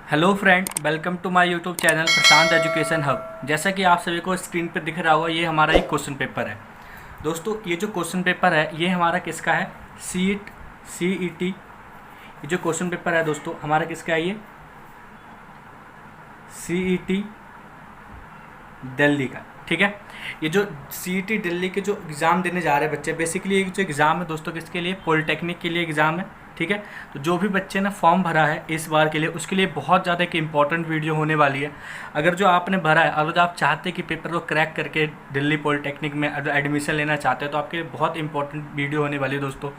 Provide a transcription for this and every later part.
Hello friend, welcome to my YouTube channel Prashant education hub. जैसा कि आप सभी को स्क्रीन पर दिख रहा होगा, ये हमारा एक क्वेश्चन पेपर है। दोस्तों, ये जो क्वेश्चन पेपर है ये हमारा किसका है? सीईटी। ये जो क्वेश्चन पेपर है दोस्तों हमारा किसका है? ये सीईटी दिल्ली का। ठीक है, ये जो सीईटी दिल्ली के जो एग्ज़ाम देने जा रहे हैं बच्चे, बेसिकली ये जो एग्ज़ाम है दोस्तों किसके लिए? पॉलिटेक्निक के लिए एग्ज़ाम है। ठीक है, तो जो भी बच्चे ने फॉर्म भरा है इस बार के लिए, उसके लिए बहुत ज़्यादा एक इंपॉर्टेंट वीडियो होने वाली है। अगर जो आपने भरा है, अगर आप चाहते हैं कि पेपर को क्रैक करके दिल्ली पॉलिटेक्निक में एडमिशन लेना चाहते हैं, तो आपके लिए बहुत इंपॉर्टेंट वीडियो होने वाली है दोस्तों।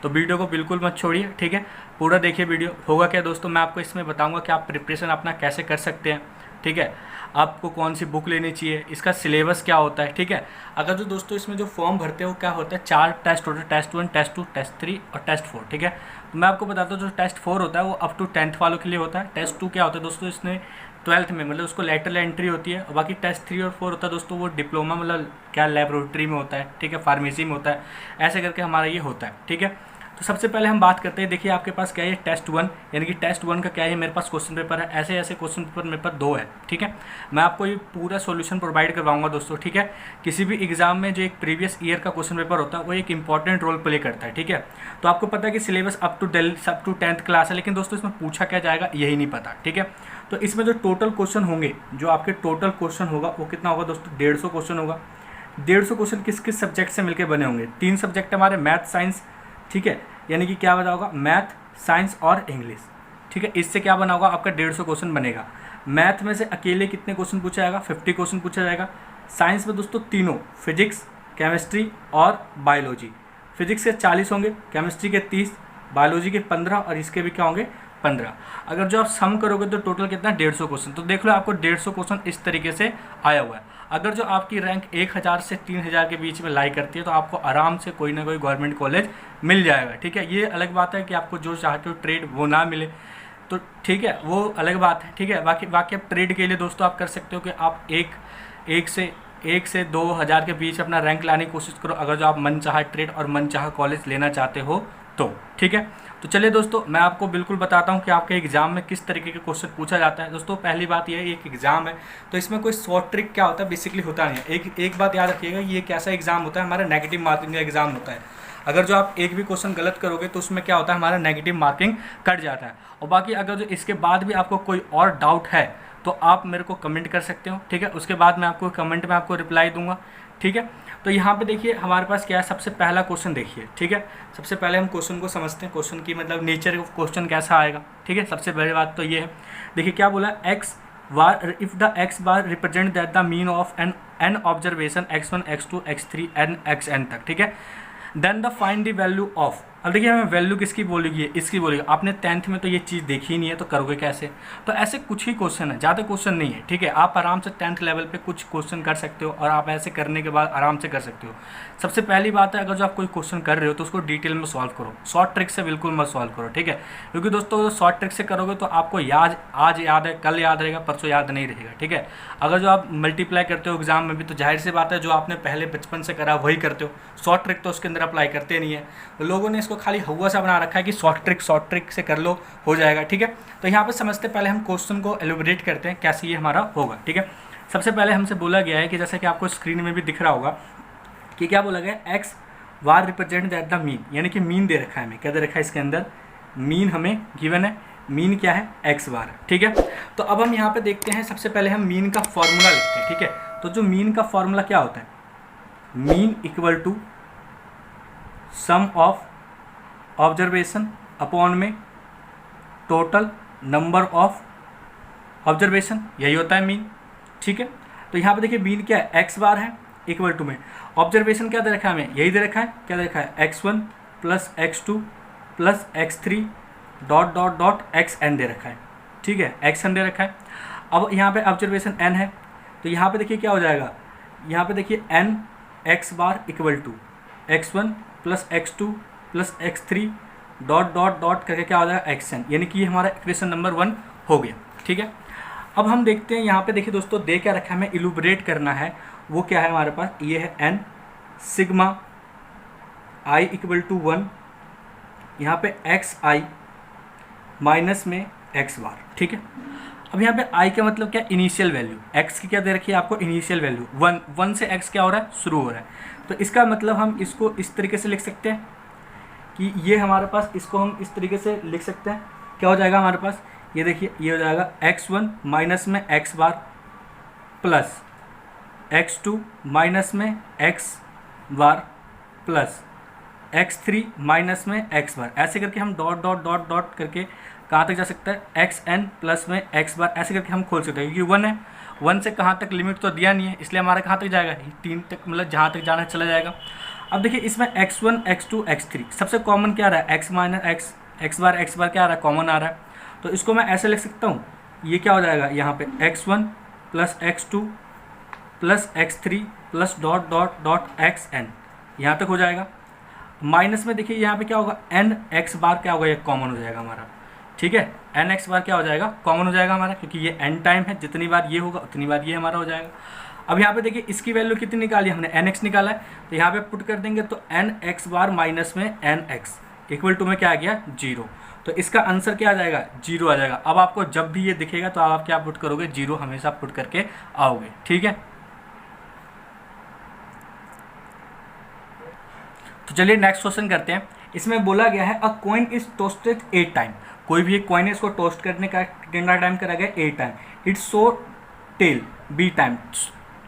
तो वीडियो को बिल्कुल मत छोड़िए। ठीक है, पूरा देखिए वीडियो। होगा क्या दोस्तों, मैं आपको इसमें बताऊँगा कि आप प्रिपरेशन अपना कैसे कर सकते हैं। ठीक है, आपको कौन सी बुक लेनी चाहिए, इसका सिलेबस क्या होता है। ठीक है, अगर जो दोस्तों इसमें जो फॉर्म भरते हैं वो क्या होता है, 4 टेस्ट होते हैं, टेस्ट 1, टेस्ट 2, टेस्ट 3 और टेस्ट 4। ठीक है, तो मैं आपको बताता हूँ जो टेस्ट 4 होता है वो अप टू 10th वालों के लिए होता है। टेस्ट 2 क्या होता है दोस्तों, इसमें 12th में, मतलब उसको लेटरल एंट्री होती है। और बाकी टेस्ट 3 और 4 होता है दोस्तों, वो डिप्लोमा मतलब क्या लेबोरेटरी में होता है। ठीक है, फार्मेसी में होता है। ऐसे करके हमारा ये होता है। ठीक है, तो सबसे पहले हम बात करते हैं। देखिए आपके पास क्या है, टेस्ट 1, यानी कि टेस्ट 1 का क्या है, मेरे पास क्वेश्चन पेपर है। ऐसे ऐसे क्वेश्चन पेपर मेरे पास 2 है। ठीक है, मैं आपको ये पूरा सॉल्यूशन प्रोवाइड करवाऊंगा दोस्तों। ठीक है, किसी भी एग्जाम में जो एक प्रीवियस ईयर का क्वेश्चन पेपर होता है वो एक इंपॉर्टेंट रोल प्ले करता है। ठीक है, तो आपको पता है कि syllabus up to 10th class है, लेकिन दोस्तों इसमें पूछा क्या जाएगा यही नहीं पता। ठीक है, तो इसमें जो टोटल क्वेश्चन होंगे, जो आपके टोटल क्वेश्चन होगा वो कितना होगा दोस्तों? 150 क्वेश्चन होगा। 150 क्वेश्चन किस किस सब्जेक्ट से मिलकर बने होंगे? 3 सब्जेक्ट हमारे, मैथ, साइंस। ठीक है, यानी कि क्या बना होगा? मैथ, साइंस और इंग्लिश। ठीक है, इससे क्या बना होगा? आपका 150 क्वेश्चन बनेगा। मैथ में से अकेले कितने क्वेश्चन पूछा जाएगा? 50 क्वेश्चन पूछा जाएगा। साइंस में दोस्तों तीनों, फिजिक्स, केमिस्ट्री और बायोलॉजी। फिजिक्स के 40 होंगे, केमिस्ट्री के 30, बायोलॉजी के 15 और इसके भी क्या होंगे? 15। अगर जो आप सम करोगे तो टोटल कितना? 150 क्वेश्चन। तो देख लो आपको 150 क्वेश्चन इस तरीके से आया हुआ है। अगर जो आपकी रैंक 1000 से 3000 के बीच में लाई करती है तो आपको आराम से कोई ना कोई गवर्नमेंट कॉलेज मिल जाएगा। ठीक है, ये अलग बात है कि आपको जो चाहते हो ट्रेड वो ना मिले, तो ठीक है वो अलग बात है। ठीक है, बाकी बाकी आप ट्रेड के लिए दोस्तों आप कर सकते हो कि आप एक से 2000 के बीच अपना रैंक लाने की कोशिश करो, अगर जो आप मन चाहा ट्रेड और मन चाहा कॉलेज लेना चाहते हो तो। ठीक है, तो चलिए दोस्तों मैं आपको बिल्कुल बताता हूँ कि आपके एग्जाम में किस तरीके के क्वेश्चन पूछा जाता है। दोस्तों पहली बात यह है, एक एग्जाम है तो इसमें कोई शॉर्ट ट्रिक क्या होता है बेसिकली होता नहीं है। एक बात याद रखिएगा, ये कैसा एग्जाम होता है? हमारा नेगेटिव मार्किंग का एग्जाम होता है। अगर जो आप एक भी क्वेश्चन गलत करोगे तो उसमें क्या होता है? हमारा नेगेटिव मार्किंग कट जाता है। और बाकी अगर जो इसके बाद भी आपको कोई और डाउट है तो आप मेरे को कमेंट कर सकते हो। ठीक है, उसके बाद मैं आपको कमेंट में आपको रिप्लाई दूंगा। ठीक है, तो यहाँ पे देखिए हमारे पास क्या है, सबसे पहला क्वेश्चन देखिए। ठीक है, सबसे पहले हम क्वेश्चन को समझते हैं, क्वेश्चन की मतलब नेचर ऑफ क्वेश्चन कैसा आएगा। ठीक है, सबसे बड़ी बात तो ये है। देखिए क्या बोला, X bar, if the X bar represent that the mean of an observation x1 x2 x3 N xn तक। ठीक है, then the find the value of. अब देखिए हमें वैल्यू किसकी बोलेगी? इसकी बोलेगी। आपने 10th में तो ये चीज़ देखी ही नहीं है तो करोगे कैसे? तो ऐसे कुछ ही क्वेश्चन है, ज़्यादा क्वेश्चन नहीं है। ठीक है, आप आराम से 10th लेवल पे कुछ क्वेश्चन कर सकते हो और आप ऐसे करने के बाद आराम से कर सकते हो। सबसे पहली बात है, अगर जो आप कोई क्वेश्चन कर रहे हो तो उसको डिटेल में सॉल्व करो, शॉर्ट ट्रिक से बिल्कुल मत सॉल्व करो। ठीक है, क्योंकि दोस्तों शॉर्ट ट्रिक से करोगे तो आपको आज याद है, कल याद रहेगा, परसों याद नहीं रहेगा। ठीक है, अगर जो आप मल्टीप्लाई करते हो एग्जाम में भी तो जाहिर सी बात है जो आपने पहले बचपन से करा वही करते हो, शॉर्ट ट्रिक तो उसके अंदर अप्लाई करते नहीं है। तो लोगों ने इसको खाली हुआ सा बना रखा है कि शॉर्ट ट्रिक से कर लो हो जाएगा। ठीक है, तो यहाँ पे समझते पहले हम क्वेश्चन को एलिब्रेट करते हैं कैसे ये हमारा होगा। ठीक है, सबसे पहले हमसे बोला गया है कि जैसे कि आपको स्क्रीन में भी दिख रहा होगा कि क्या बोला गया, x war represent that the mean, यानी कि मीन दे रखा है हमें। क्या दे रखा है इसके अंदर? मीन हमें गिवन है। मीन क्या है? एक्स बार। ठीक है, तो अब हम यहाँ पे देखते हैं, सबसे पहले हम मीन का फॉर्मूला लिखते हैं। ठीक है, तो जो मीन का फॉर्मूला क्या होता है? Mean equal to sum of observation upon में टोटल नंबर ऑफ ऑब्जर्वेशन, यही होता है मीन। ठीक है, तो यहाँ पे देखिए मीन क्या है? एक्स बार है, इक्वल टू में ऑब्जर्वेशन क्या दे रखा है हमें? यही दे रखा है। क्या दे रखा है? x1 plus x2 plus x3 dot dot dot xn दे रखा है। ठीक है, xn दे रखा है। अब यहाँ पे ऑब्जर्वेशन n है तो यहाँ पे देखिए क्या हो जाएगा, यहाँ पे देखिए n x bar equal to x1 plus x2 plus x3 dot dot dot करके क्या हो जाएगा? xn, यानी कि ये हमारा इक्वेशन नंबर 1 हो गया। ठीक है, अब हम देखते हैं यहाँ पे देखिए दोस्तों दे क्या रखा है, हमें इलुबरेट करना है। वो क्या है हमारे पास? ये है n sigma i equal to 1, यहाँ पे xi माइनस में x बार। ठीक है, अब यहाँ पे आई का मतलब क्या, इनिशियल वैल्यू, एक्स की क्या दे रखी है आपको, इनिशियल वैल्यू 1, 1 से एक्स क्या हो रहा है, शुरू हो रहा है। तो इसका मतलब हम इसको इस तरीके से लिख सकते हैं कि ये हमारे पास, इसको हम इस तरीके से लिख सकते हैं, क्या हो जाएगा हमारे पास, ये देखिए ये हो जाएगा x1 माइनस में x बार प्लस x2 माइनस में x बार प्लस x3 माइनस में x बार, ऐसे करके हम डॉट डॉट डॉट डॉट करके कहाँ तक जा सकता है, xn प्लस में x बार, ऐसे करके हम खोल सकते हैं, क्योंकि 1 है, 1 से कहाँ तक लिमिट तो दिया नहीं है, इसलिए हमारा कहाँ तक जाएगा, 3 तक, मतलब जहाँ तक जाना चला जाएगा। अब देखिए इसमें x1 x2 x3 सबसे कॉमन क्या आ रहा है, x माइनस x बार क्या आ रहा है, कॉमन आ रहा है। तो इसको मैं ऐसे लिख सकता हूँ, ये क्या हो जाएगा यहाँ पे x1 plus x2 plus x3 plus dot dot dot xn, यहाँ तक हो जाएगा। माइनस में देखिए यहाँ पे क्या होगा, एन एक्स बार क्या होगा, ये कॉमन हो जाएगा हमारा, ठीक है, एन एक्स बार क्या हो जाएगा, कॉमन हो जाएगा हमारा, क्योंकि ये एन टाइम है, जितनी बार ये होगा उतनी बार ये हमारा हो जाएगा। अब यहाँ पे देखिए इसकी वैल्यू कितनी निकाली हमने, एन एक्स निकाला है, तो यहाँ पे पुट कर देंगे तो एन एक्स बार माइनस में एन एक्स इक्वल टू में क्या आ गया, 0। तो इसका आंसर क्या आ जाएगा, 0 आ जाएगा। अब आपको जब भी ये दिखेगा तो आप क्या पुट करोगे, 0 हमेशा पुट करके आओगे, ठीक है। तो चलिए नेक्स्ट क्वेश्चन करते हैं। इसमें बोला गया है अ कॉइन इज टोस्टेड 8 टाइम, कोई भी एक कॉइन है, इसको टोस्ट करने का कितना टाइम करा गया, 8 time. It's so tail be time,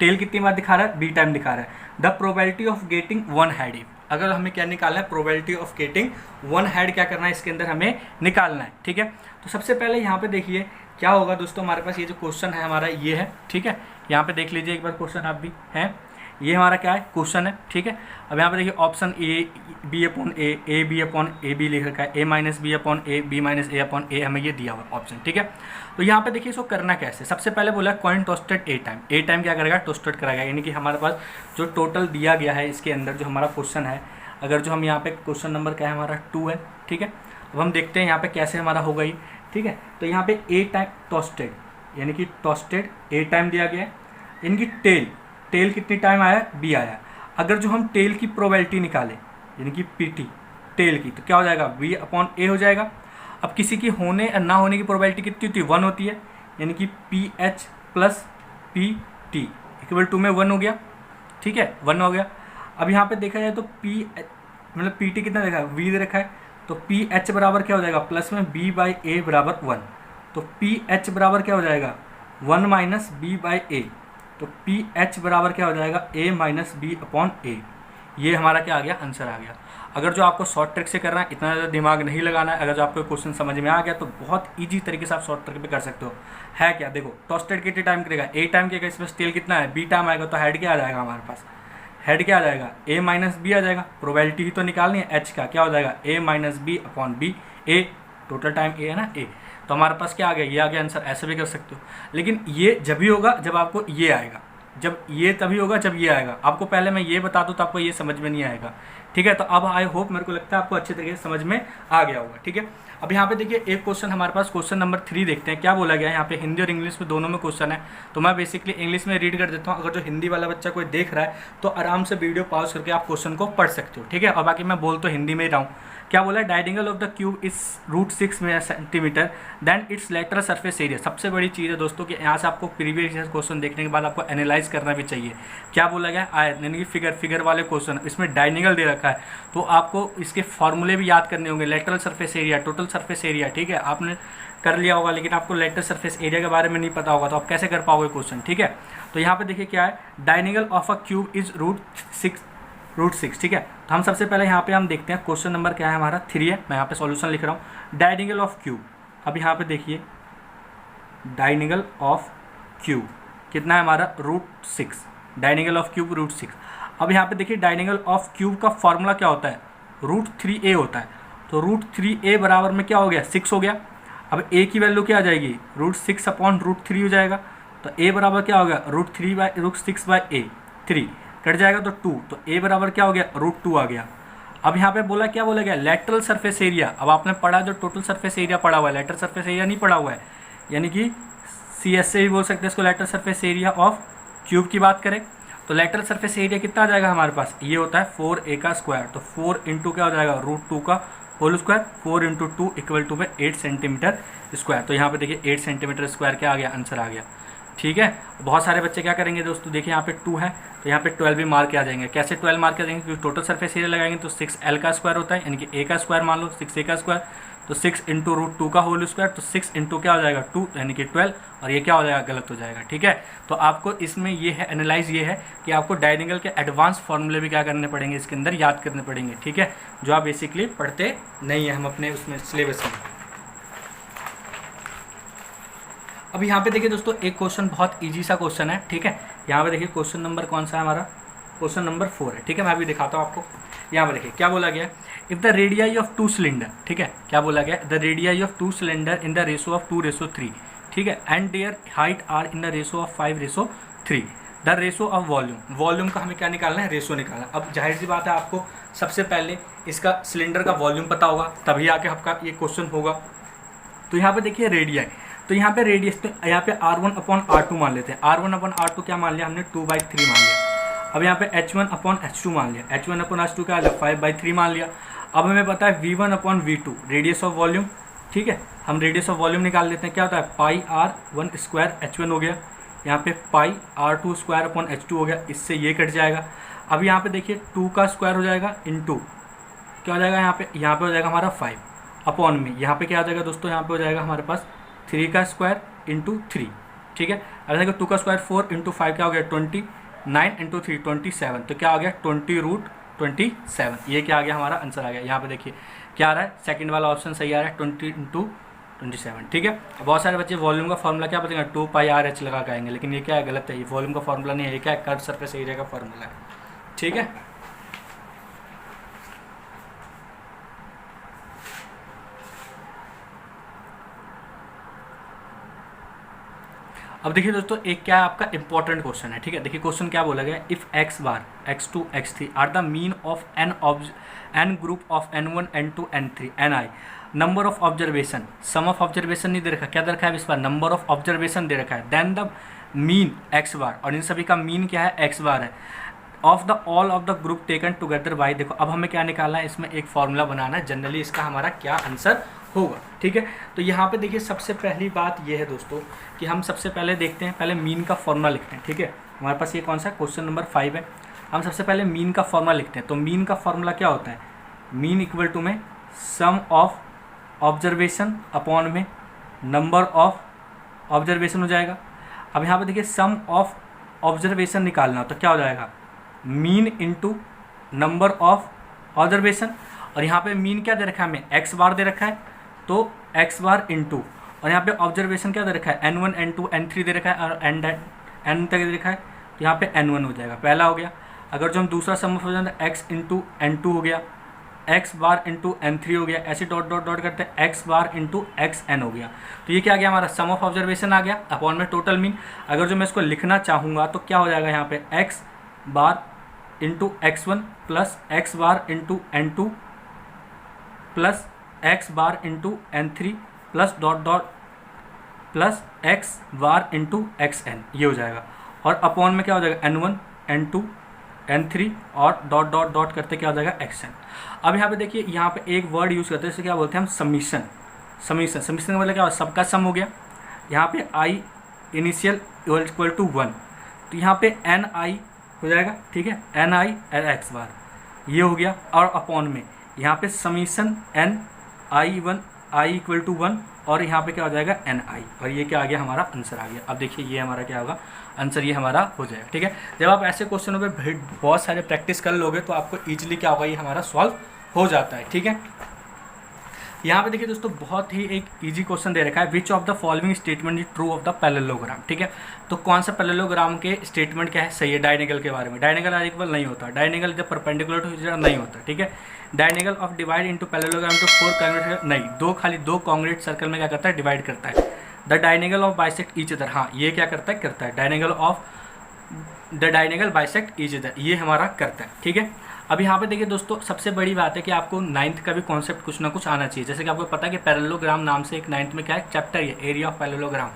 tail कितनी बार दिखा रहा है, बी टाइम दिखा रहा है। The probability of getting 1 head, अगर हमें क्या निकालना है, प्रोबेबिलिटी ऑफ गेटिंग 1 हेड क्या करना है, इसके अंदर हमें निकालना है, ठीक है। तो सबसे पहले यहाँ पे देखिए क्या होगा दोस्तों, हमारे पास ये जो क्वेश्चन है हमारा ये है, ठीक है। यहाँ पे देख लीजिए एक बार क्वेश्चन आप भी हैं, ये हमारा क्या है, क्वेश्चन है, ठीक है। अब यहाँ पे देखिए option A B upon A B upon A B लिख रखा है, A minus B upon A B minus A upon A, हमें ये दिया हुआ ऑप्शन, ठीक है। तो यहाँ पे देखिए इसको करना कैसे, सबसे पहले बोला कॉइन टोस्टेड 8 टाइम, 8 टाइम क्या करेगा, टोस्टेड कराएगा, यानी कि हमारे पास जो टोटल दिया गया है इसके अंदर जो हमारा क्वेश्चन है, अगर जो हम यहाँ पे क्वेश्चन नंबर क्या है हमारा 2 है, ठीक है। अब हम देखते हैं यहाँ पे कैसे हमारा होगा ये, ठीक है। तो यहाँ पे 8 टाइम टोस्टेड, यानी कि टोस्टेड 8 टाइम दिया गया है, यानी कि टेल कितनी टाइम आया, बी आया। अगर जो हम टेल की प्रोबेबिलिटी निकालें, यानी कि पीटी टेल की, तो क्या हो जाएगा, बी अपॉन ए हो जाएगा। अब किसी की होने या ना होने की प्रोबेबिलिटी कितनी होती है, 1 होती है, यानी कि P H plus P T equal to में 1 हो गया, ठीक है, 1 हो गया। अब यहाँ पे देखा जाए तो पी मतलब पी टी कितना देखा है, वी दे रखा है, तो पी एच बराबर क्या हो जाएगा, प्लस में बी बाई ए बराबर 1, तो पी एच बराबर क्या हो जाएगा, 1 माइनस बी बाई ए, तो पी एच बराबर क्या हो जाएगा, ए माइनस बी अपॉन ए। ये हमारा क्या आ गया, आंसर आ गया। अगर जो आपको शॉर्ट ट्रिक से करना है, इतना ज़्यादा दिमाग नहीं लगाना है, अगर जो आपको क्वेश्चन समझ में आ गया तो बहुत ईजी तरीके से आप शॉर्ट ट्रिक पे कर सकते हो। है क्या, देखो टोस्टेड कितने टाइम करेगा, ए टाइम करेगा, इसमें टेल कितना है, बी टाइम आएगा, तो हेड क्या आ जाएगा हमारे पास, हेड क्या आ जाएगा, ए माइनस बी आ जाएगा। प्रोबेबिलिटी ही तो निकालनी है, एच का क्या हो जाएगा, ए माइनस बी अपॉन बी, ए टोटल टाइम ए है ना, ए, तो हमारे पास क्या आ गया, ये आ गया आंसर। ऐसे भी कर सकते हो, लेकिन ये जब भी होगा जब आपको ये आएगा, जब ये तभी होगा जब ये आएगा। आपको पहले मैं ये बता दूं तो आपको ये समझ में नहीं आएगा, ठीक है। तो अब आई होप, मेरे को लगता है आपको अच्छे तरीके से समझ में आ गया होगा, ठीक है। अब यहाँ पे देखिए एक क्वेश्चन हमारे पास, क्वेश्चन नंबर 3 देखते हैं क्या बोला गया है। यहाँ पे हिंदी और इंग्लिश में दोनों में क्वेश्चन है, तो मैं बेसिकली इंग्लिश में रीड कर देता हूँ। अगर जो हिंदी वाला बच्चा कोई देख रहा है तो आराम से वीडियो पॉज करके आप क्वेश्चन को पढ़ सकते हो, ठीक है। और बाकी मैं बोल तो हिंदी में ही रहा हूँ। क्या बोला है, diagonal of the cube is √6 centimetre then its lateral surface area. सबसे बड़ी चीज़ है दोस्तों कि यहाँ से आपको प्रीवियस ईयर क्वेश्चन देखने के बाद आपको एनालाइज करना भी चाहिए। क्या बोला गया, आयत यानी कि फिगर वाले क्वेश्चन, इसमें डायगोनल दे रखा है, तो आपको इसके फॉर्मूले भी याद करने होंगे। Lateral surface area, total surface area, ठीक है, आपने कर लिया होगा, लेकिन आपको लेटरल सरफेस एरिया के बारे में नहीं पता होगा, तो आप कैसे कर पाओगे क्वेश्चन, ठीक है। तो यहाँ पे देखिए क्या है, diagonal of a cube is √6, ठीक है। तो हम सबसे पहले यहाँ पे हम देखते हैं क्वेश्चन नंबर क्या है हमारा, 3 है। मैं यहाँ पे सॉल्यूशन लिख रहा हूँ, डायगोनल ऑफ क्यूब। अब यहाँ पे देखिए डायगोनल ऑफ क्यूब कितना है हमारा, √6, डायगोनल ऑफ क्यूब √6। अब यहाँ पे देखिए डायगोनल ऑफ क्यूब का फॉर्मूला क्या होता है, √3a होता है, तो √3a बराबर में क्या हो गया, 6 हो गया। अब a की वैल्यू क्या आ जाएगी, √6 अपॉन √3 हो जाएगा, तो a बराबर क्या हो गया, √6/a, 3 कट जाएगा तो 2, तो a बराबर क्या हो गया, √2 आ गया। अब यहाँ पे बोला क्या बोला गया, लेटरल सरफेस एरिया। अब आपने पढ़ा जो टोटल सरफेस एरिया पढ़ा हुआ है, लेटरल सरफेस एरिया नहीं पढ़ा हुआ है, यानी कि CS से भी बोल सकते हैं इसको, lateral surface area of cube की बात करें तो लेटरल सरफेस एरिया कितना आ जाएगा हमारे पास, ये होता है 4a का स्क्वायर, तो 4 इंटू क्या हो जाएगा, √2 का whole square, 4 into 2 equal to में 8 सेंटीमीटर स्क्वायर। तो यहाँ पे देखिए 8 सेंटीमीटर स्क्वायर क्या आ गया, आंसर आ गया। ठीक है, बहुत सारे बच्चे क्या करेंगे दोस्तों, देखिए यहाँ पे 2 है तो यहाँ पे 12 भी मार के आ जाएंगे। कैसे 12 मार के आ जाएंगे, क्योंकि टोटल सरफेस एरिया लगाएंगे तो 6L का स्क्वायर होता है, यानी कि A का स्क्वायर मान लो 6A का स्क्वायर, तो 6 इंटू रूट 2 का होल स्क्वायर, तो 6 इंटू क्या हो जाएगा 2 यानी कि 12, और ये क्या हो जाएगा, गलत हो जाएगा। ठीक है, तो आपको इसमें ये है एनालाइज, ये है कि आपको डायगोनल के एडवांस फॉर्मूले भी क्या करने पड़ेंगे, इसके अंदर याद करने पड़ेंगे। ठीक है, जो आप बेसिकली पढ़ते नहीं है हम अपने उसमें सिलेबस में। अब यहाँ पे देखिए दोस्तों एक क्वेश्चन बहुत इजी सा क्वेश्चन है। ठीक है, यहाँ पे देखिए क्वेश्चन नंबर कौन सा है हमारा, क्वेश्चन नंबर 4 है। ठीक है, मैं अभी दिखाता हूँ आपको। यहाँ पे देखिए क्या बोला गया, if the radii of 2 cylinder, ठीक है, क्या बोला गया, the radii of 2 cylinder in the ratio of 2:3, ठीक है, and their height are in the ratio of 5:3, the ratio of volume, volume का हमें क्या निकालना है, रेशो निकालना है। अब जाहिर सी बात है आपको सबसे पहले इसका सिलेंडर का वॉल्यूम पता होगा, तभी आके आपका ये क्वेश्चन होगा। तो यहाँ पे देखिए रेडियाई, तो यहाँ पे रेडियस, तो यहाँ पे R1/R2 मान लेते हैं। R1/R2 क्या मान लिया हमने, 2/3 मान लिया। अब यहाँ पे H1/H2 मान लिया, H1/H2 क्या आ गया, 5/3 मान लिया। अब हमें पता है V1/V2 रेडियस ऑफ वॉल्यूम। ठीक है, हम रेडियस ऑफ वॉल्यूम निकाल लेते हैं, क्या होता है πr1² H1 हो गया, यहाँ पे πr2² H2 हो गया, इससे ये कट जाएगा। अब यहाँ पे देखिए 2 का स्क्वायर हो जाएगा इंटू क्या हो जाएगा, यहाँ पे हो जाएगा हमारा 5 अपॉन में, यहाँ पे क्या हो जाएगा दोस्तों, यहाँ पे हो जाएगा हमारे पास 3 का स्क्वायर इंटू 3। ठीक है, अब देखो 2 का स्क्वायर 4 इंटू 5 क्या हो गया 20, 9 इंटू 3 27, तो क्या आ गया 20√27, ये क्या आ गया हमारा आंसर आ गया। यहाँ पे देखिए क्या आ रहा है, सेकंड वाला ऑप्शन सही आ रहा है, 20 इंटू 27। ठीक है, बहुत सारे बच्चे वॉल्यूम का फॉर्मूला क्या बताएंगे, 2πRH लगा के आएंगे, लेकिन ये क्या है, गलत है, ये वॉल्यूम का फॉर्मूला नहीं है, ये क्या है, कर्व सरफेस एरिया का फॉर्मूला है। ठीक है, अब देखिए दोस्तों एक क्या है आपका इंपॉर्टेंट क्वेश्चन है। ठीक है, देखिए क्वेश्चन क्या बोला गया, if x bar x2 x3 are the mean of n group of n1 n2 n3 ni number of observation, sum of observation नहीं दे रखा, क्या दे रखा है इस बार, नंबर ऑफ ऑब्जर्वेशन दे रखा है, then the mean x bar, और इन सभी का मीन क्या है, x बार है, of the all of the group taken together by. देखो अब हमें क्या निकालना है, इसमें एक फॉर्मूला बनाना है, जनरली इसका हमारा क्या आंसर होगा। ठीक है, तो यहाँ पे देखिए सबसे पहली बात ये है दोस्तों कि हम सबसे पहले देखते हैं, पहले मीन का फॉर्मूला लिखते हैं। ठीक है, हमारे पास ये कौन सा क्वेश्चन नंबर 5 है, हम सबसे पहले मीन का फॉर्मूला लिखते हैं। तो मीन का फॉर्मूला क्या होता है, मीन इक्वल टू में सम ऑफ ऑब्जर्वेशन अपॉन में नंबर ऑफ ऑब्जर्वेशन हो जाएगा। अब यहाँ पे देखिए सम ऑफ ऑब्जर्वेशन निकालना तो क्या हो जाएगा, mean into number of observation, और यहाँ पे मीन क्या दे रखा है हमें, x बार दे रखा है, तो x बार इंटू, और यहाँ पे ऑब्जर्वेशन क्या दे रखा है, n1 n2 n3 दे रखा है, और n तक दे रखा है, तो यहाँ पे n1 हो जाएगा, पहला हो गया। अगर जो हम दूसरा सम ऑफ x इंटू n2 हो गया, x बार इंटू n3 हो गया, ऐसे डॉट डॉट डॉट करते हैं, x बार इंटू xn हो गया। तो ये क्या आ गया हमारा, सम ऑफ ऑब्जर्वेशन आ गया अपॉन में टोटल मीन। अगर जो मैं इसको लिखना चाहूँगा तो क्या हो जाएगा, यहाँ पे x bar into x1 plus x bar into n2 plus x bar into n3 plus dot dot plus x bar into xn, ये हो जाएगा, और अपॉन में क्या हो जाएगा n1 n2 n3 और डॉट डॉट डॉट करते क्या हो जाएगा xn। अब यहाँ पे देखिए यहाँ पे एक वर्ड यूज़ करते हैं, इसे क्या बोलते हैं हम, समीशन। समीशन का मतलब क्या, सबका सम हो गया, यहाँ पे i इनिशियल इक्वल टू 1, तो यहाँ पे ni हो जाएगा। ठीक है, ni x बार ये हो गया, और अपॉन में यहाँ पे summation n i equal to 1, और यहाँ पे क्या हो जाएगा ni, और ये क्या आ गया हमारा आंसर आ गया। अब देखिए ये हमारा क्या होगा आंसर, ये हमारा हो जाएगा। ठीक है, जब आप ऐसे क्वेश्चनों पे बहुत सारे प्रैक्टिस कर लोगे तो आपको ईजिली क्या होगा, ये हमारा सॉल्व हो जाता है। ठीक है, यहाँ पे देखिए दोस्तों बहुत ही एक इजी क्वेश्चन दे रखा है, which of the following statement is true of the parallelogram. ठीक है, तो कौन सा पैरेललोग्राम के स्टेटमेंट क्या है, सही है। डायनेगल के बारे में, डायनेगल आर इक्वल नहीं होता, डायनेगल जब परपेंडिकुलर टू ईच अदर नहीं होता। ठीक है, diagonal of divide into parallelogram to 4 congruent नहीं, खाली दो कॉन्ग्रुएंट सर्कल में क्या करता है, डिवाइड करता है। The diagonal of bisect each other, हाँ ये क्या करता है diagonal of the diagonal bisect each other, ये हमारा करता है। ठीक है, अब यहाँ पे देखिए दोस्तों सबसे बड़ी बात है कि आपको 9th का भी कॉन्सेप्ट कुछ ना कुछ आना चाहिए। जैसे कि आपको पता है कि पैरेललोग्राम नाम से एक 9th में क्या है चैप्टर है, एरिया ऑफ पैरेललोग्राम।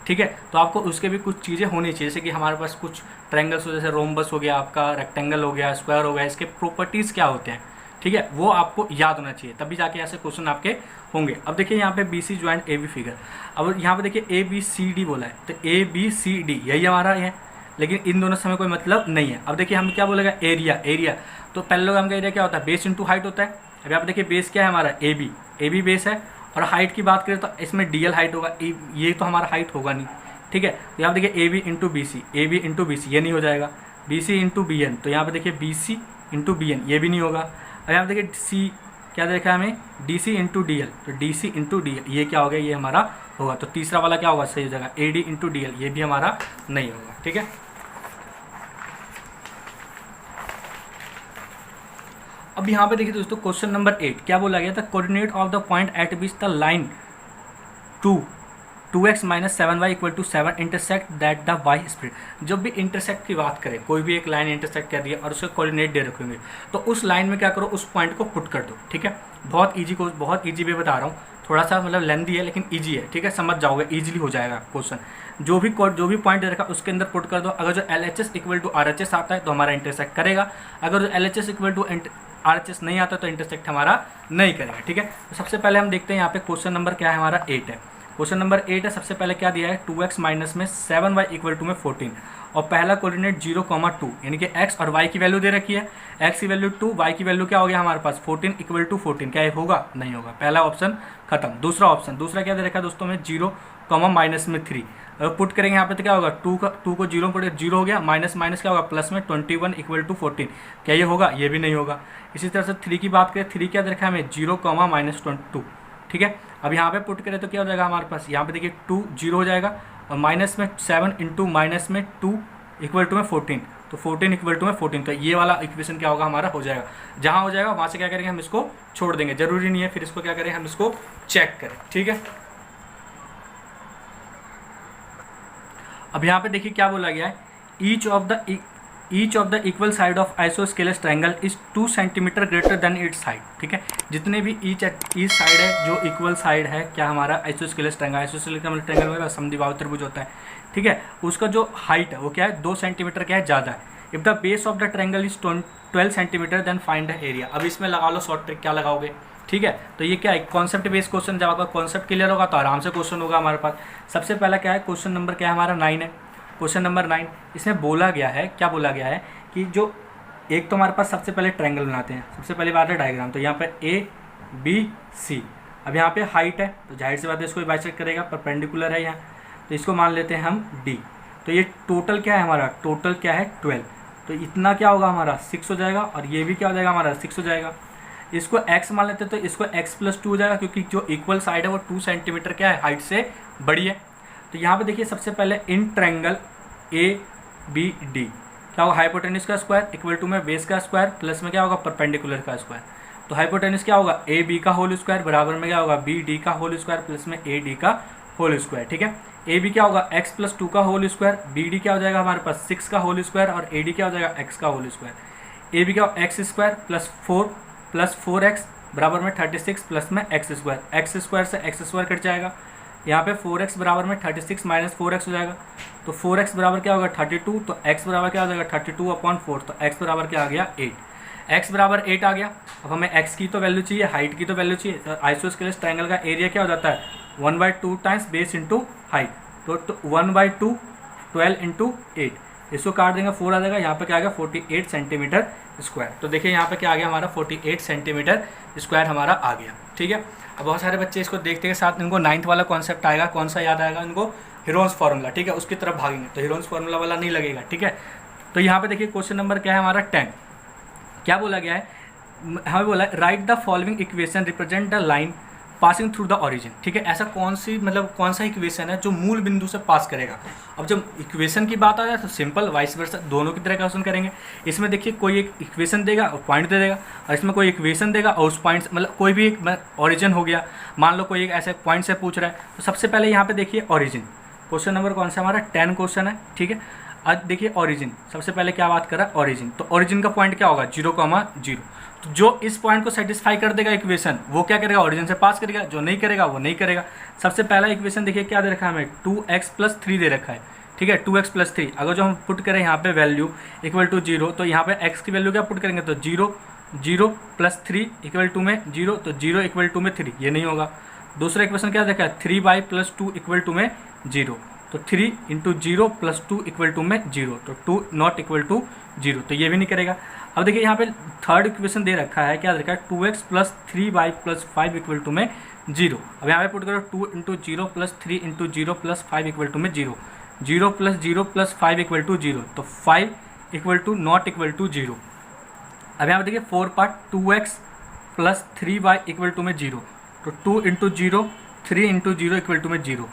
ठीक है, तो आपको उसके भी कुछ चीज़ें होनी चाहिए, जैसे कि हमारे पास कुछ ट्रायंगल्स हो, जैसे रोम्बस हो गया आपका, रेक्टेंगल हो गया, स्क्वायर हो गया, इसके प्रॉपर्टीज़ क्या होते हैं। ठीक है, वो आपको याद होना चाहिए, तभी जाके ऐसे क्वेश्चन आपके होंगे। अब देखिए यहाँ पे B C joint A B figure, अब यहाँ पे देखिए ए बी सी डी बोला है, तो ए बी सी डी यही हमारा है, लेकिन इन दोनों से हमें कोई मतलब नहीं है। अब देखिए हम क्या बोलेगा एरिया, एरिया तो पहले लोग हमका एरिया क्या होता है, बेस इंटू हाइट होता है। अब यहाँ पे देखिए बेस क्या है हमारा ए बी बेस है, और हाइट की बात करें तो इसमें डी एल हाइट होगा, ये तो हमारा हाइट होगा नहीं, ठीक है। तो यहाँ पे देखिए A B into B C, A B into B C ये नहीं हो जाएगा, B C into B N, तो यहाँ पे देखिए B C into B N ये भी नहीं होगा। अब यहाँ पे देखिए सी क्या देखा है हमें, D C into D L, तो D C into D L ये क्या हो गया, ये हमारा होगा। तो तीसरा वाला क्या होगा, सही हो जाएगा A D into D L, ये भी हमारा नहीं होगा, ठीक है। अब यहाँ पे देखिए दोस्तों क्वेश्चन नंबर 8 क्या बोला गया था, coordinate of the point at which the line 2x minus 7y equal to 7 intersect that the Y spread. जब भी इंटरसेक्ट की बात करें, कोई भी एक लाइन इंटरसेक्ट कर रही है और उसके कोऑर्डिनेट दे रखे होंगे, तो उस लाइन में क्या करो, उस पॉइंट को पुट कर दो, ठीक है। बहुत ईजी वे बता रहा हूँ, थोड़ा सा मतलब लेंथी है लेकिन ईजी है, ठीक है, समझ जाओगे, ईजिली हो जाएगा क्वेश्चन। जो भी पॉइंट दे रखा उसके अंदर पुट कर दो। अगर जो LHS इक्वल टू RHS आता है तो हमारा इंटरसेक्ट करेगा, अगर जो LHS इक्वल टू RHS नहीं आता तो इंटरसेक्ट हमारा नहीं करेगा, ठीक है। तो सबसे पहले हम देखते हैं यहाँ पे क्वेश्चन नंबर क्या है हमारा 8 है। क्वेश्चन नंबर 8 है, सबसे पहले क्या दिया है 2x माइनस में 7y इक्वल टू में 14, और पहला कोऑर्डिनेट 0,2 यानी कि x और y की वैल्यू दे रखी है, x की वैल्यू 2, y की वैल्यू क्या हो गया हमारे पास 14 इक्वल टू 14, क्या ये होगा, नहीं होगा, पहला ऑप्शन खत्म। दूसरा क्या दे रखा है दोस्तों में 0, माइनस में 3, अगर पुट करेंगे यहाँ पे तो क्या होगा 2 को 0 पर 0 हो गया, माइनस क्या होगा प्लस में 21 इक्वल टू 14, क्या ये होगा, ये भी नहीं होगा। इसी तरह से 3 की बात करें, 3 क्या दे रखा है हमें 0, माइनस 2, ठीक है। अब यहाँ पे पुट करें तो क्या हो जाएगा हमारे पास, यहाँ पे देखिए 2 0 हो जाएगा, और माइनस में 7 इंटू माइनस में 2 इक्वल टू में 14, तो 14 इक्वल टू में 14, तो ये वाला इक्वेशन क्या होगा हमारा हो जाएगा। जहाँ हो जाएगा वहाँ से क्या करेंगे हम इसको छोड़ देंगे, जरूरी नहीं है फिर इसको क्या करें हम इसको चेक करें, ठीक है। अब यहाँ पे देखिए क्या बोला गया है, each of the equal side of isosceles triangle is 2 centimetre greater than it's height, ठीक है। जितने भी ईच साइड है जो इक्वल साइड है क्या हमारा आइसोस्केलस ट्रायंगल, आइसोस्केलस ट्रायंगल में समद्विबाहु त्रिभुज होता है, ठीक है, उसका जो हाइट है वो क्या है 2 सेंटीमीटर क्या है ज़्यादा है। If the base of the triangle is 12 centimetre then find the area. अब इसमें लगा लो शॉर्ट ट्रिक, क्या लगाओगे, ठीक है। तो ये क्या है कॉन्सेप्ट बेस्ड क्वेश्चन, जब आपका कॉन्सेप्ट क्लियर होगा तो आराम से क्वेश्चन होगा हमारे पास। सबसे पहला क्या है, क्वेश्चन नंबर क्या है हमारा 9 है। क्वेश्चन नंबर 9 इसमें बोला गया है, क्या बोला गया है कि जो एक तो हमारे पास सबसे पहले ट्रायंगल बनाते हैं, सबसे पहले बात है डायग्राम, तो यहाँ पर ABC, अब यहाँ पे हाइट है तो जाहिर सी बात है इसको बाइसेक्ट करेगा, परपेंडिकुलर है यहाँ, तो इसको मान लेते हैं हम D। तो ये टोटल क्या है हमारा, टोटल क्या है 12, तो इतना क्या होगा हमारा 6 हो जाएगा, और ये भी क्या हो जाएगा हमारा 6 हो जाएगा। इसको x मान लेते हैं तो इसको x+2 हो जाएगा, क्योंकि जो इक्वल साइड है वो 2 सेंटीमीटर क्या है हाइट से बड़ी है। तो यहाँ पे देखिए सबसे पहले इन ट्रायंगल ABD क्या होगा, हाइपोटेन्यूज का स्क्वायर इक्वल टू में बेस का स्क्वायर प्लस में क्या होगा परपेंडिकुलर का स्क्वायर, तो हाइपोटेन्यूज क्या होगा AB का होल स्क्वायर बराबर में क्या होगा BD का होल स्क्वायर प्लस में AD का होल स्क्वायर, ठीक है। AB क्या होगा x+2 का होल स्क्वायर, BD क्या हो जाएगा हमारे पास 6 का होल स्क्वायर, और AD क्या हो जाएगा x का होल स्क्वायर। AB क्या होगा x square plus 4 plus 4x बराबर में 36 प्लस में x स्क्वायर से x स्क्वायर कट जाएगा, यहाँ पे 4x बराबर में 36 माइनस 4x हो जाएगा, तो 4x बराबर क्या होगा 32, तो x बराबर क्या हो जाएगा 32/4, तो x बराबर क्या आ गया 8, x बराबर 8 आ गया। अब हमें x की तो वैल्यू चाहिए, हाइट की तो वैल्यू चाहिए, तो आइसोस्केलस ट्रायंगल का एरिया क्या हो जाता है 1/2 टाइम्स बेस इंटू हाइट, तो 1/2 12 इंटू 8, इसको काट देंगे 4 आ जाएगा, यहाँ पे क्या आ गया 48 सेंटीमीटर स्क्वायर। तो देखिए यहाँ पे क्या आ गया हमारा 48 सेंटीमीटर स्क्वायर हमारा आ गया, ठीक है। अब बहुत सारे बच्चे इसको देखते के साथ इनको 9th वाला कॉन्सेप्ट आएगा, कौन सा याद आएगा इनको, हीरोन्स फार्मूला, ठीक है, उसकी तरफ भागेंगे, तो हीरोन्स फार्मूला वाला नहीं लगेगा, ठीक है। तो यहाँ पे देखिए क्वेश्चन नंबर क्या है हमारा 10, क्या बोला गया है, हमें बोला right the following equation represent the line passing through the origin, ठीक है। ऐसा कौन सा इक्वेशन है जो मूल बिंदु से पास करेगा। अब जब इक्वेशन की बात आ जाए तो सिंपल वाइस वर्सा दोनों की तरह क्वेश्चन करेंगे। इसमें देखिए कोई एक इक्वेशन देगा और पॉइंट दे देगा, और इसमें कोई इक्वेशन देगा और उस पॉइंट मतलब कोई भी एक ऑरिजिन हो गया, मान लो कोई एक ऐसे पॉइंट से पूछ रहा है, तो सबसे पहले यहाँ पे देखिए ऑरिजिन, क्वेश्चन नंबर कौन सा हमारा 10 क्वेश्चन है, ठीक है। आज देखिए ऑरिजिन, सबसे पहले क्या बात कर रहा है ऑरिजिन, तो ऑरिजिन का पॉइंट क्या होगा 0,0, तो जो इस पॉइंट को सेटिस्फाई कर देगा इक्वेशन वो क्या करेगा ऑरिजिन से पास करेगा, जो नहीं करेगा वो नहीं करेगा। सबसे पहला इक्वेशन देखिए क्या दे रखा है हमें 2x+3 दे रखा है, ठीक है, 2x+3, अगर जो हम पुट करें यहाँ पे वैल्यू इक्वल टू 0, तो यहाँ पे x की वैल्यू क्या पुट करेंगे तो 0 0 प्लस 3 इक्वल टू में 0, तो 0 इक्वल टू में 3, ये नहीं होगा। दूसरा इक्वेशन क्या देखा है, 3y प्लस 2 इक्वल टू में 0, तो 3 इंटू 0 प्लस 2 इक्वल टू में 0, तो 2 नॉट इक्वल टू 0, तो ये भी नहीं करेगा। अब देखिए यहाँ पे थर्ड इक्वेशन दे रखा है, क्या दे रखा है, 2x plus 3y plus 5 equal to में 0। अब यहाँ पे पुट करो 2 into 0 plus 3 into 0 plus 5 equal to में 0, 0 प्लस 0 प्लस 5 इक्वल टू 0, तो 5 equal to not equal to 0। अब यहाँ पे देखिए 4 part 2x plus 3y equal to में 0, तो 2 इंटू 0 3 इंटू 0 इक्वल टू में 0,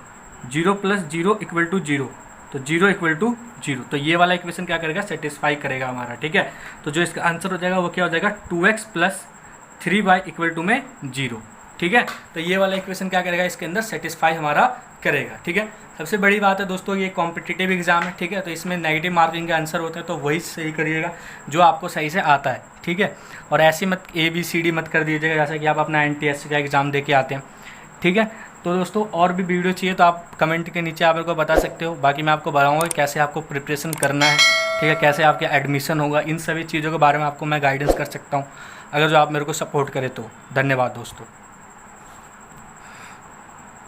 0 प्लस 0 इक्वल टू 0, तो 0 इक्वल टू 0, तो ये वाला इक्वेशन क्या करेगा, सेटिस्फाई करेगा हमारा, ठीक है। तो जो इसका आंसर हो जाएगा वो क्या हो जाएगा, 2x plus 3y equal to में 0, ठीक है। तो ये वाला इक्वेशन क्या करेगा, इसके अंदर सेटिस्फाई हमारा करेगा, ठीक है। सबसे बड़ी बात है दोस्तों, ये कॉम्पिटिटिव एग्जाम है, ठीक है, तो इसमें नेगेटिव मार्किंग के आंसर होते हैं, तो वही सही करिएगा जो आपको सही से आता है, ठीक है। और ऐसी मत ABCD मत कर दीजिएगा जैसा कि आप अपना NTSC का एग्ज़ाम दे के आते हैं, ठीक है। तो दोस्तों और भी वीडियो चाहिए तो आप कमेंट के नीचे आप मेरे को बता सकते हो। बाकी मैं आपको बताऊँगा कि कैसे आपको प्रिपरेशन करना है, ठीक है, कैसे आपके एडमिशन होगा, इन सभी चीज़ों के बारे में आपको मैं गाइडेंस कर सकता हूँ, अगर जो आप मेरे को सपोर्ट करें तो। धन्यवाद दोस्तों।